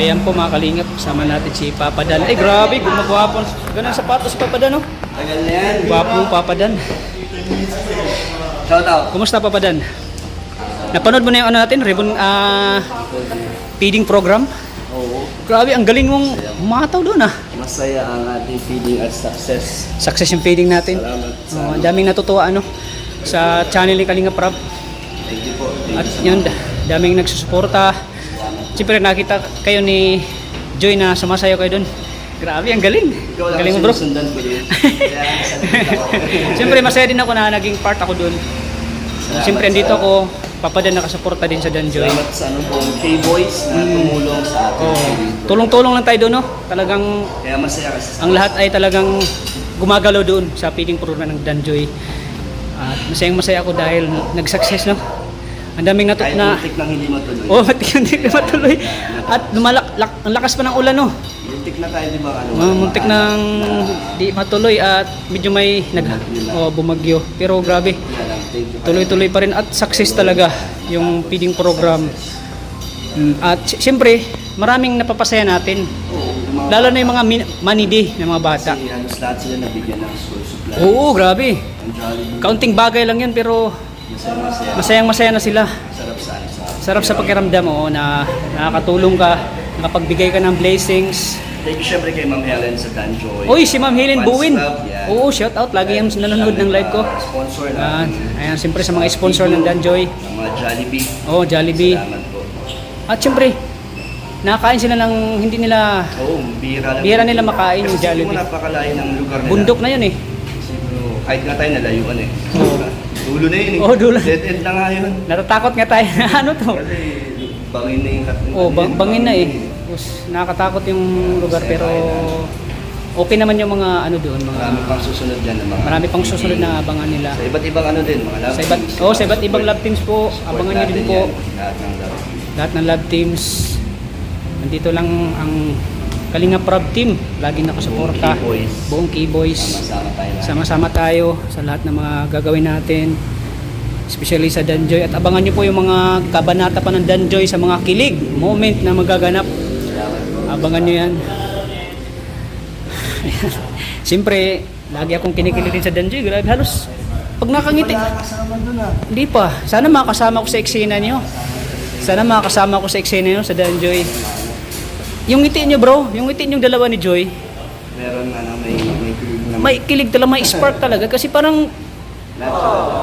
Ayan po mga kalingap, kasama natin si Papa Dan. Ay grabe, gumagawa po. Ganun sapatos si Papa Dan, oh. Tagal na yan. Gwapo Papa Dan. Shout out. Kumusta Papa Dan? Napanood mo na yung ano natin, ribbon feeding program? Oo. Grabe, ang galing mong umataw doon ah. Masaya ang ating feeding at success. Success yung feeding natin. Salamat. Ang daming natutuwa ano sa channel ni Kalinga Prab. Thank you po. At yun, daming nagsusuporta. Siyempre nakita kayo ni Joy na sumasayaw kayo doon. Grabe, ang galing. Ikaw lang Galing mo bro. sinusundan ko din. Siyempre masaya din ako na naging part ako doon. Siyempre andito ako, Papa Dan nakasuporta din sa Danjoy. Salamat sa ano po, K-Boys na tumulong sa ating Oh, feeding. tulong-tulong lang tayo doon, no? Talagang Kaya masaya kasi. ang lahat ay talagang gumagalaw doon sa feeding program ng Danjoy. At masayang-masaya ako dahil nag-success, no? Ang daming Kahit na muntik nang hindi matuloy. oh, hindi na matuloy. At ang lakas pa ng ulan, no? Muntik na tayo, di ba? Ano, Muntik nang di matuloy at medyo may bumagyo. Pero grabe, Kaya lang, thank you. tuloy-tuloy pa rin at success talaga yung feeding program. At siyempre, maraming napapasaya natin. Oo, Lalo na yung mga manidi ng mga bata. Kasi halos lahat sila nabigyan ng school supply. Oo, grabe. Ang Jollibee. Kaunting bagay lang yun pero Masaya-masaya. masayang-masaya na sila. Sarap sa ano sa Sarap sa pakiramdam mo na nakakatulong ka, nakapagbigay ka ng blessings. Thank you syempre kay Ma'am Helen sa Danjoy. Uy, si Ma'am Helen Fans Buwin. Club, yan. Oo, shout out. Lagi yung nanonood ng live ko. Sponsor Ah, natin. ayan, siyempre sa mga sponsor ng Danjoy. Ng mga Jollibee. Oh, Jollibee. Salamat po. At siyempre, nakakain sila ng hindi nila, Oo, bihira lang. bihira nila makain yung Kasi Jollibee. Kasi napakalayo ng lugar nila. Bundok na yun eh. Siguro, kahit nga tayo nalayuan eh. Oo. Dulo na yun eh. Oo, dulo. Dead end na nga yun. Natatakot nga tayo. Ano to? Kasi bangin na yung Oh, bangin na eh. Tapos, nakakatakot yung lugar pero okay naman yung mga ano doon, mga Marami pang susunod dyan ng mga marami pang susunod na abangan nila. Sa iba't ibang ano din, mga love Sa iba't teams. sa iba't ibang love teams po, abangan niyo din po. Lahat ng love teams. Lahat ng love teams. Nandito lang ang Kalinga Prab team, laging nakasuporta. K-Boys. Buong K-Boys. Sama-sama tayo lahat. Sama-sama tayo sa lahat ng mga gagawin natin. Especially sa Danjoy. At abangan nyo po yung mga kabanata pa ng Danjoy sa mga kilig, moment na magaganap. Salamat po. Abangan nyo yan. Siyempre, lagi akong kinikilig din sa Danjoy. Grabe, halos pag nakangiti. Wala kasama dun ah. Hindi pa. Sana makasama ko sa eksena nyo. Sana makasama ko sa eksena nyo sa Danjoy. Yung ngiti nyo bro, yung ngiti nyo dalawa ni Joy, Meron ano, may kilig na may kilig talaga, may spark talaga. Kasi parang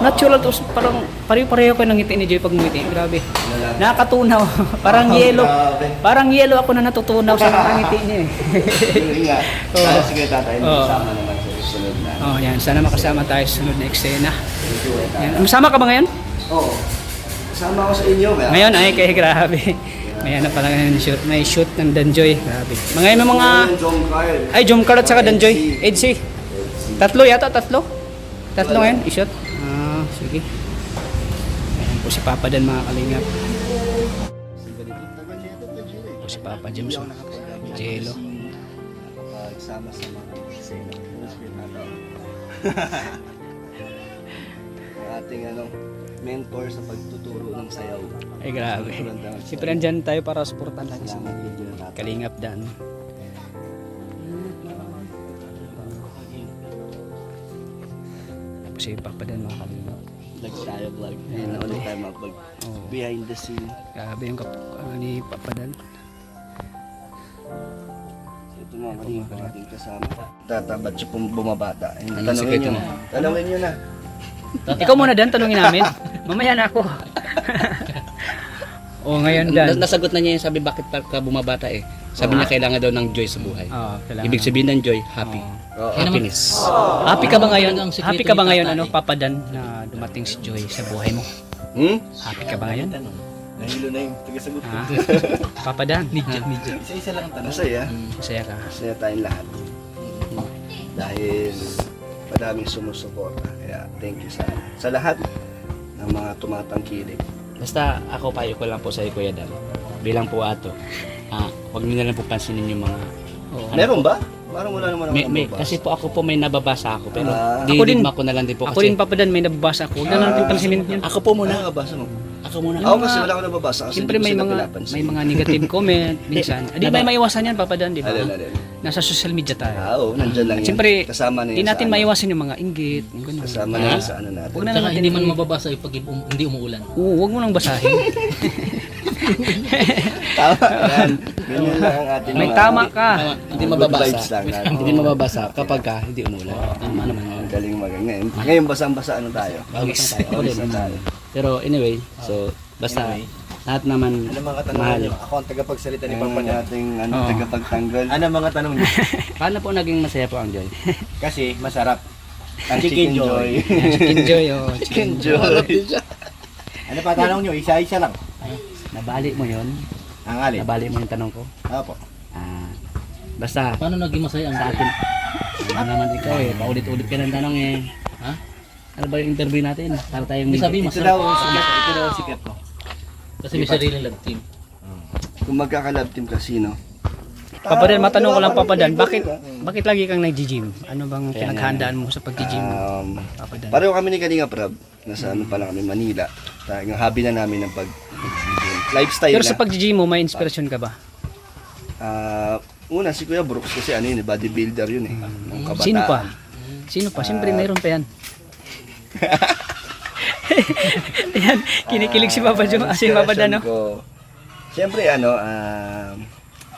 natural to, parang pareho-pareho ko ng ngiti ni Joy pag ngiti. Grabe. Nakakatunaw. Parang yellow. Grabe. Parang yellow ako na natutunaw sa ngiti niya eh. Yun nga. Oo. Sana sige tatay, Oo. kasama naman sa susunod na. Oh, yan. Sana makasama tayo sa sunod na eksena. Thank you, Yan. Masama ka ba ngayon? Oo. Kasama ako sa inyo. Kaya Ngayon ay kaya grabe. May ano pala ngayon shoot. May shoot ng Danjoy. Grabe. Mga may mga John Carl. ay Jomcar at saka Danjoy. EDC. Tatlo yata, tatlo. Tatlo ngayon, i-shot. Ah, sige. Ayan po si Papa Dan mga kalingap. Po si Papa James. Jello. Nakapagsama sa mga eksena. Ang ating ano, mentor sa pagtuturo ng sayaw. Ay grabe. Siyempre andyan tayo para supportan lagi sa Salamat video natin. Kalingap Dan. Tapos si Papa Dan mga kalingap. Vlog tayo vlog. Ayun na ulit tayo mag-vlog. Oo. Behind the scene. Grabe yung ni Papa Dan. Ito mga kalingap ang ating kasama. Tatabat siya bumabata. Anong Tanungin sikreto nyo. mo? Tanungin nyo na. Ikaw muna Dan, tanungin namin. Mamaya na ako. Ngayon Dan. Nasagot na niya yung sabi bakit ka bumabata eh. Sabi niya kailangan daw ng joy sa buhay. Kailangan. Ibig sabihin ng joy, happy. Oo. Happiness. Happy ka ba ngayon? Talagang sikreto Happy ka ba ni ngayon Tata ano, eh. Papa Dan, na dumating si Joy sa buhay mo? Happy ka ba ngayon? Nahilo na yung tagasagot ko. Ha? Papa Dan, Isa-isa lang ang tanong. Masaya. masaya ka. Masaya tayong lahat. Dahil madaming sumusuporta. Kaya thank you sa lahat ng mga tumatangkilik. Basta ako payo ko lang po sa Kuya Dan. Bilang po ato. Huwag niyo na lang po pansinin yung mga Oo. Meron ba? Parang wala naman ako nababasa. kasi po ako po may nababasa ako pero Ah. Ako din. dinidikma ko na lang din po Ako din Papa Dan, may nababasa ako. Huwag na natin pansinin yan. Ako po muna. Ano nababasa mo? Ako muna. Ako kasi wala akong nababasa kasi Siyempre hindi ko may sila mga pinapansin. may mga negative comment minsan. Di ba maiwasan yan Papa Dan, di ba? Alin. Nasa social media tayo. Oo, nandyan lang yan. Siyempre, Kasama na yan di natin sa ano. maiwasan yung mga inggit, yung ganun. Kasama na yan sa ano natin. Huwag na Tsaka natin hindi man mababasa yung pag hindi umuulan. Oo, huwag mo nang basahin. Tama yan. Ganyan lang ang ating May mga- tama ka. Hindi Good mababasa. vibes lang natin. Hindi mababasa kapag ka hindi umulan. Tama naman yun. Ang galing magaling. Ngayon basang-basa ano tayo? Bagis na tayo. Ako Bagis din. na tayo. Pero anyway, so basta lahat naman Ano mga mahal. tanong niyo? Ako ang tagapagsalita ni Ang Papa Dan. ating ano, Oo. tagapagtanggol. Ano ang mga tanong niyo? Paano po naging masaya po ang Joy? Kasi masarap. Ang Chicken Joy. Chicken Joy, oh. Chicken Joy. Ano pa tanong niyo? Isa-isa lang. Nabali mo yon? Ang alin. Nabali mo yung tanong ko? Opo. Ah, basta Paano naging masaya ang sa akin. Ano naman ikaw eh, paulit-ulit ka ng tanong eh. Ha? Ano ba yung interview natin? Para tayong Hindi sabi Ito masarap. daw ang sikat. Ito daw ang sikat mo. Kasi may sariling love team. Kung magkakalab team casino. Papa Dan, matanong ko lang Papa Dan, bakit lagi kang nag-gym? Ano bang pinaghandaan mo sa pag-gym? Papa Dan. Pareho kami ni Kalinga Prab. Nasa ano pa lang kami, Manila. Yung hobby na namin ng lifestyle Pero na. sa pag-gym mo, may inspirasyon ka ba? Una, si Kuya Brooks kasi ano yun, bodybuilder yun eh. Nung kabataan. Sino pa? Sino pa? Siyempre mayroon pa yan. Yan, kinikilig si Papa Jo, si Papa Dan, no? Ko, siyempre ano,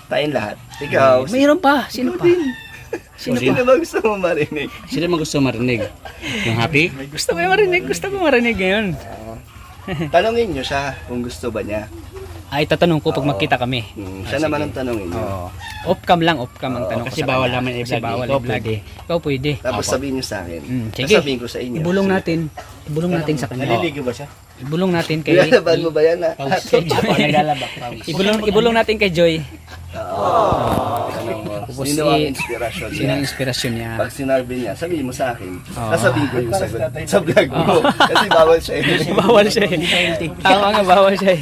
tayong lahat. Ikaw, Mayroon pa, sino pa? Sino sino pa? ba gusto mo marinig? sila mo gusto marinig. Yung happy? Gusto ko marinig ngayon. Tanongin nyo siya kung gusto ba niya. Ay, tatanong ko pag magkita kami. Siya naman ang tanongin nyo. Oo. Off-cam lang, off-cam ang tanong Kasi ko sa bawal kanya. naman Kasi i-vlog. bawal Ikaw i-vlog. pwede. Ikaw pwede. Tapos sabihin nyo sa akin. Sige. Sabihin ko sa inyo. Ibulong natin. Ibulong natin sa kanya. Naliligo ba siya? Ibulong natin kay Ilalaban mo ba yan? kay Joy. Ibulong natin kay Joy. Tapos Sino ang inspirasyon Sino niya? ang inspirasyon niya? Pag sinabi niya, sabihin mo sa akin. Oo. Sasabihin ko yung sagot sa vlog mo. Kasi bawal siya eh. Bawal siya eh. Tama nga, bawal siya eh.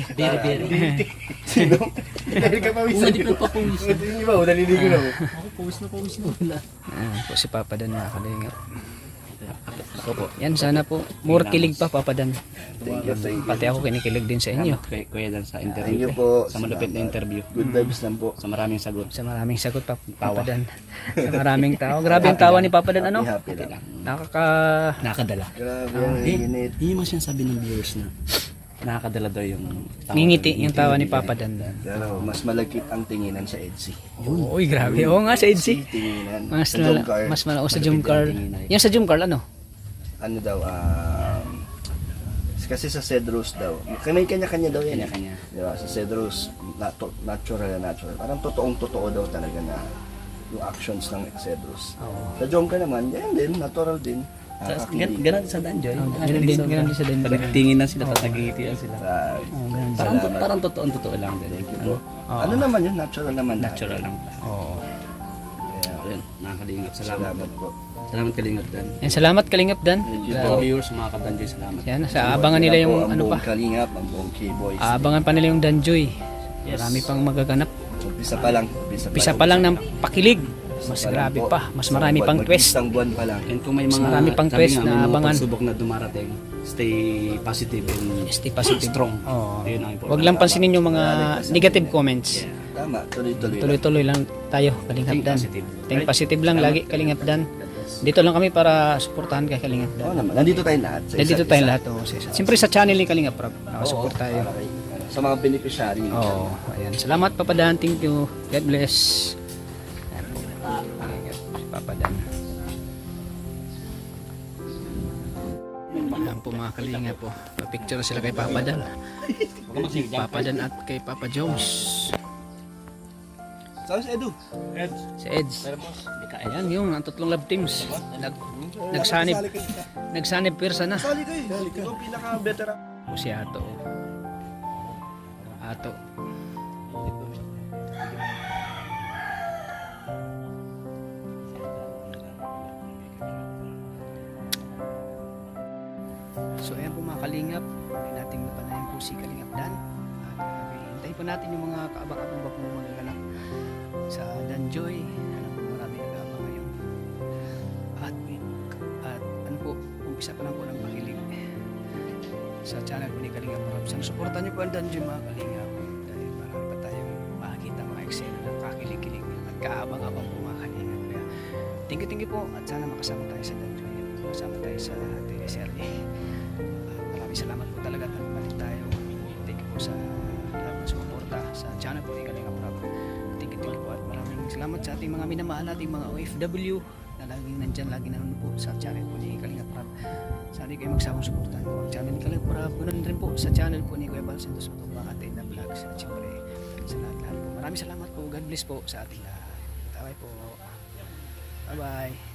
Sino? Dahil ka pawis. Hindi pa papawis. Hindi ba? Naliligo na mo. Ako pawis na wala. Po si Papa Dan mga kalingap. Ako po. Yan, sana po. More kilig pa, Papa Dan. Thank you. Pati ako kinikilig din sa inyo. Kay Kuya Dan sa Thank interview. you po. Sa malupit na interview. Good vibes lang po. Sa maraming sagot. Sa maraming sagot, Papa Dan. Sa maraming tao. Grabe yung tawa ni Papa Dan, ano? Happy lang. Nakakadala. Grabe ang init. Hindi mo siya sabi ng viewers na nakakadala daw yung tawa. Ngingiti yung tawa ni Papa Dan. Pero mas malagkit ang tinginan sa EDSI. Uy, grabe. Oo nga, sa EDSI. Tinginan. Mas Sa Jomcar. mas malao sa Jomcar. Yung sa Jomcar, ano? Ano daw, kasi sa Cedros daw, may kanya-kanya daw yan. Kanya-kanya. Diba? Sa Cedros, natural. Parang totoong-totoo daw talaga na yung actions ng Cedros. Sa Jomcar naman, yan din, natural din. Nakakakilig. Ganun sa Danjoy. Ganun din sa Dan. Nagtingin lang sila, tapos nagigiti lang sila. Ganun. Parang totoo lang din. Ano naman yun? Natural naman. Natural lang. Oo. Ayun, nakakalingat. Salamat. Salamat po. Salamat Kalingap Dan. Yan, salamat Kalingap Dan. Sa viewers, mga ka-Danjoy, salamat. Yan, sa abangan nila yung Ang ano buong pa. Kalingap, ang buong K-Boys. Abangan pa nila yung Danjoy. Marami pang magaganap. Umpisa pa lang. Pisa pa lang ng pakilig. Mas grabe pa. Mas marami pang twist. Isang buwan pa lang. And kung may Mas mga marami pang sabi twist nga, may na mga abangan. pagsubok na dumarating, stay positive and Stay positive. strong. Oo. Yun ang important. Huwag lang pansinin yung mga negative comments. Tama, tuloy-tuloy. Tuloy-tuloy lang tayo, Kalingap Think Dan. positive. Think positive lang lagi, Kalingap Dan. Dito lang kami para suportahan kay Kalingap Oo Dan. naman. Nandito tayong lahat. Sa Nandito isa't tayong isa. lahat. Oh, siyempre sa channel ni Kalingap Prab, nakasupport tayo. Para kay- sa mga beneficiary. Oo, ayan. Salamat Papa Dan, thank you. God bless. Ayan po. Kalingap, si Papa Dan. Ayan po mga Kalingap po. Pa-picture sila kay Papa Dan. Papa Dan at kay Papa Jones. Saan si Edu? Si Eds. Ayan yung ang tatlong love teams. Nagsanib persa na. Sali kayo. Ikaw ang pinaka-veteran. O si Ato. Ato. So ayan po mga kalingap. May nating napanayan po si Kalingap Dan. At hintayin po natin yung mga kaabang-abang ba po magaganap sa Danjoy. Alam po marami nag-aabang ngayon. At ano po, umpisa pa lang po ng pakilig sa channel po ni Kalingap Prab Sana supportan niyo po ang Danjoy mga kalingap. Dahil marami pa tayong makikita mga eksena ng kakilig-kilig at kaabang-abang po mga kalingap. Kaya thank you po at sana makasama tayo sa Danjoy. Makasama tayo sa teleserye. Maraming salamat po talaga at nagpalit tayo. Thank you po sa lahat ng suporta sa channel po ni Kalingap Rab. Thank you po at maraming salamat sa ating mga minamahal nating mga OFW na laging nandyan, laging nanonood po sa channel po ni Kalingap Rab. Sana kayo magsawang suportahan po ang channel ni Kalingap Rab. Ganun rin po sa channel po ni Kuya Bal Santos Matubang at na Vlogs. At syempre sa lahat po. Maraming salamat po. God bless po sa ating lahat. Bye po. Bye bye.